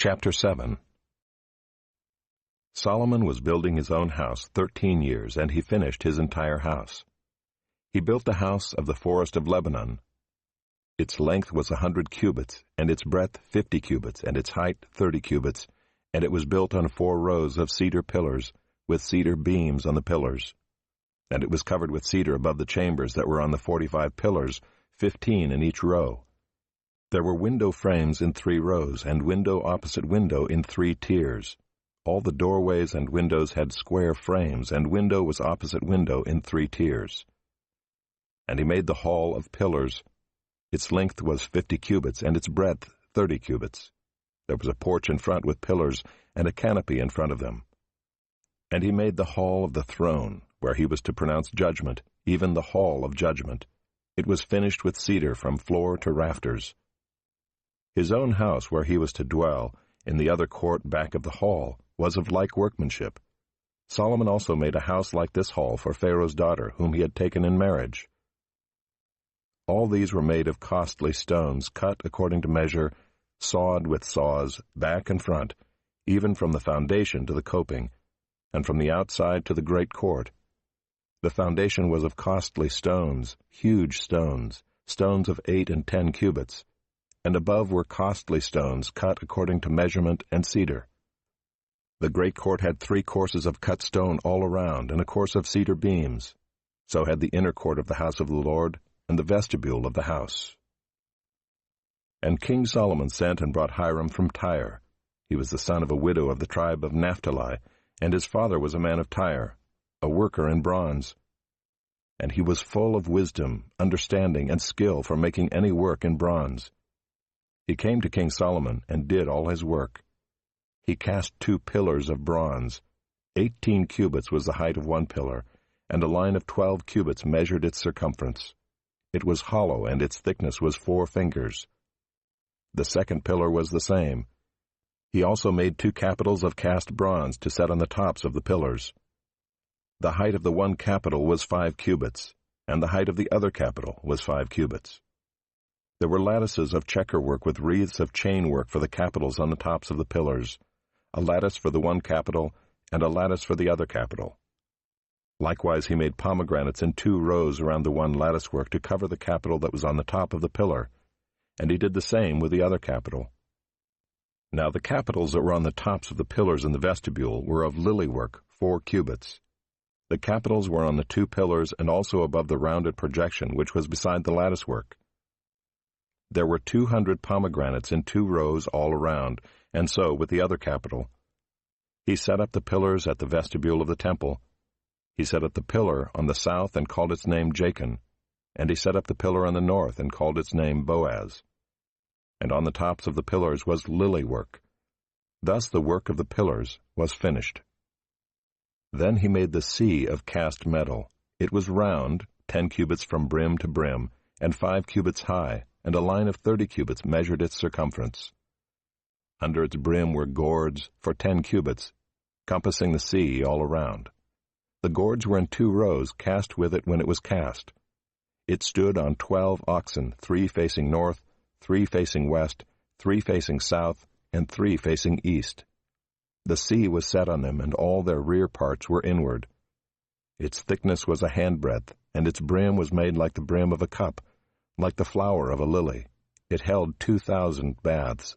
Chapter 7. Solomon was building his own house 13 years, and he finished his entire house. He built the house of the forest of Lebanon. Its length was 100 cubits, and its breadth 50 cubits, and its height 30 cubits, and it was built on 4 rows of cedar pillars, with cedar beams on the pillars. And it was covered with cedar above the chambers that were on the 45 pillars, 15 in each row. There were window frames in 3 rows, and window opposite window in 3 tiers. All the doorways and windows had square frames, and window was opposite window in 3 tiers. And he made the hall of pillars. Its length was 50 cubits, and its breadth 30 cubits. There was a porch in front with pillars, and a canopy in front of them. And he made the hall of the throne, where he was to pronounce judgment, even the hall of judgment. It was finished with cedar from floor to rafters. His own house, where he was to dwell, in the other court back of the hall, was of like workmanship. Solomon also made a house like this hall for Pharaoh's daughter, whom he had taken in marriage. All these were made of costly stones, cut according to measure, sawed with saws, back and front, even from the foundation to the coping, and from the outside to the great court. The foundation was of costly stones, huge stones, stones of 8 and 10 cubits, and above were costly stones cut according to measurement and cedar. The great court had 3 courses of cut stone all around, and a course of cedar beams. So had the inner court of the house of the Lord, and the vestibule of the house. And King Solomon sent and brought Hiram from Tyre. He was the son of a widow of the tribe of Naphtali, and his father was a man of Tyre, a worker in bronze. And he was full of wisdom, understanding, and skill for making any work in bronze. He came to King Solomon and did all his work. He cast 2 pillars of bronze. 18 cubits was the height of one pillar, and a line of 12 cubits measured its circumference. It was hollow, and its thickness was 4 fingers. The second pillar was the same. He also made 2 capitals of cast bronze to set on the tops of the pillars. The height of the one capital was 5 cubits, and the height of the other capital was 5 cubits. There were lattices of checker work with wreaths of chain work for the capitals on the tops of the pillars, a lattice for the one capital, and a lattice for the other capital. Likewise he made pomegranates in 2 rows around the one lattice work to cover the capital that was on the top of the pillar, and he did the same with the other capital. Now the capitals that were on the tops of the pillars in the vestibule were of lily work, 4 cubits. The capitals were on the 2 pillars and also above the rounded projection which was beside the lattice work. There were 200 pomegranates in 2 rows all around, and so with the other capital. He set up the pillars at the vestibule of the temple. He set up the pillar on the south and called its name Jachin, and he set up the pillar on the north and called its name Boaz. And on the tops of the pillars was lily work. Thus the work of the pillars was finished. Then he made the sea of cast metal. It was round, 10 cubits from brim to brim, and 5 cubits high, and a line of 30 cubits measured its circumference. Under its brim were gourds for 10 cubits, compassing the sea all around. The gourds were in 2 rows, cast with it when it was cast. It stood on 12 oxen, 3 facing north, 3 facing west, 3 facing south, and 3 facing east. The sea was set on them, and all their rear parts were inward. Its thickness was a handbreadth, and its brim was made like the brim of a cup, like the flower of a lily. It held 2,000 baths.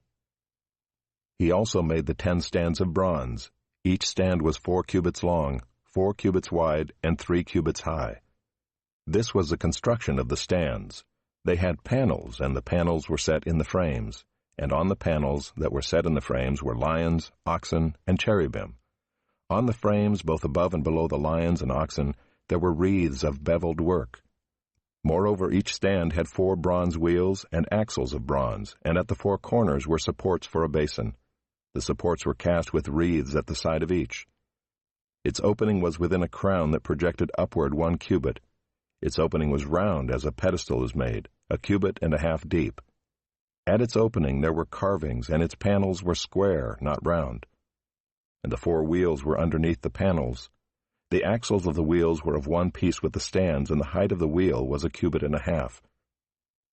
He also made the 10 stands of bronze. Each stand was 4 cubits long, 4 cubits wide, and 3 cubits high. This was the construction of the stands. They had panels, and the panels were set in the frames, and on the panels that were set in the frames were lions, oxen, and cherubim. On the frames, both above and below the lions and oxen, there were wreaths of beveled work. Moreover, each stand had 4 bronze wheels and axles of bronze, and at the 4 corners were supports for a basin. The supports were cast with wreaths at the side of each. Its opening was within a crown that projected upward 1 cubit. Its opening was round as a pedestal is made, 1.5 cubits deep. At its opening there were carvings, and its panels were square, not round. And the 4 wheels were underneath the panels. The axles of the wheels were of one piece with the stands, and the height of the wheel was 1.5 cubits.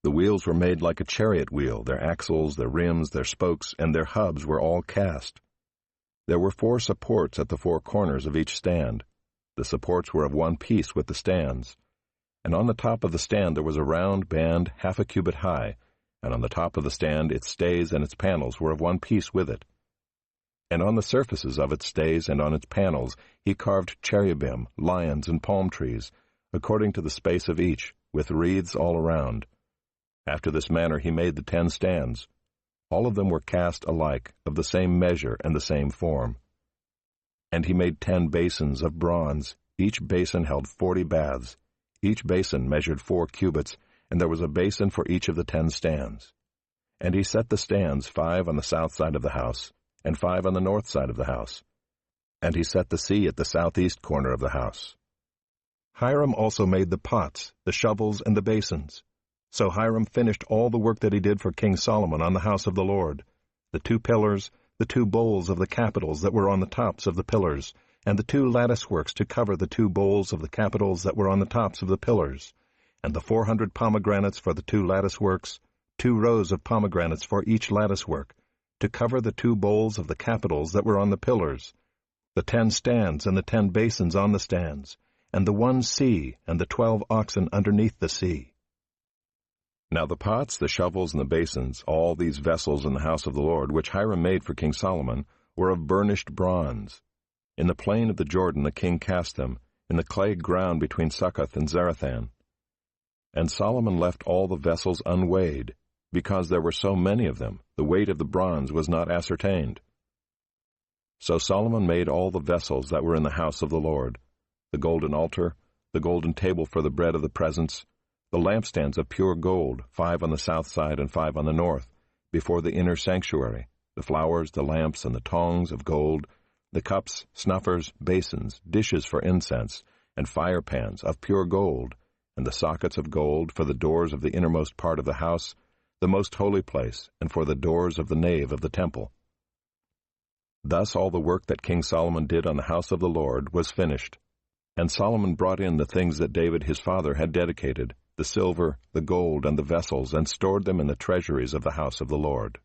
The wheels were made like a chariot wheel. Their axles, their rims, their spokes, and their hubs were all cast. There were 4 supports at the 4 corners of each stand. The supports were of one piece with the stands. And on the top of the stand there was a round band 1/2 cubit high, and on the top of the stand its stays and its panels were of one piece with it. And on the surfaces of its stays and on its panels he carved cherubim, lions, and palm trees, according to the space of each, with wreaths all around. After this manner he made the 10 stands. All of them were cast alike, of the same measure and the same form. And he made 10 basins of bronze. Each basin held 40 baths. Each basin measured 4 cubits, and there was a basin for each of the 10 stands. And he set the stands 5 on the south side of the house, and 5 on the north side of the house. And he set the sea at the southeast corner of the house. Hiram also made the pots, the shovels, and the basins. So Hiram finished all the work that he did for King Solomon on the house of the Lord, the 2 pillars, the 2 bowls of the capitals that were on the tops of the pillars, and the 2 lattice works to cover the 2 bowls of the capitals that were on the tops of the pillars, and the 400 pomegranates for the 2 lattice works, 2 rows of pomegranates for each lattice work, to cover the 2 bowls of the capitals that were on the pillars, the 10 stands and the 10 basins on the stands, and the 1 sea and the 12 oxen underneath the sea. Now the pots, the shovels, and the basins, all these vessels in the house of the Lord, which Hiram made for King Solomon, were of burnished bronze. In the plain of the Jordan the king cast them, in the clay ground between Succoth and Zarethan. And Solomon left all the vessels unweighed, because there were so many of them, the weight of the bronze was not ascertained. So Solomon made all the vessels that were in the house of the Lord, the golden altar, the golden table for the bread of the presence, the lampstands of pure gold, 5 on the south side and 5 on the north, before the inner sanctuary, the flowers, the lamps, and the tongs of gold, the cups, snuffers, basins, dishes for incense, and fire pans of pure gold, and the sockets of gold for the doors of the innermost part of the house, the most holy place, and for the doors of the nave of the temple. Thus all the work that King Solomon did on the house of the Lord was finished. And Solomon brought in the things that David his father had dedicated, the silver, the gold, and the vessels, and stored them in the treasuries of the house of the Lord.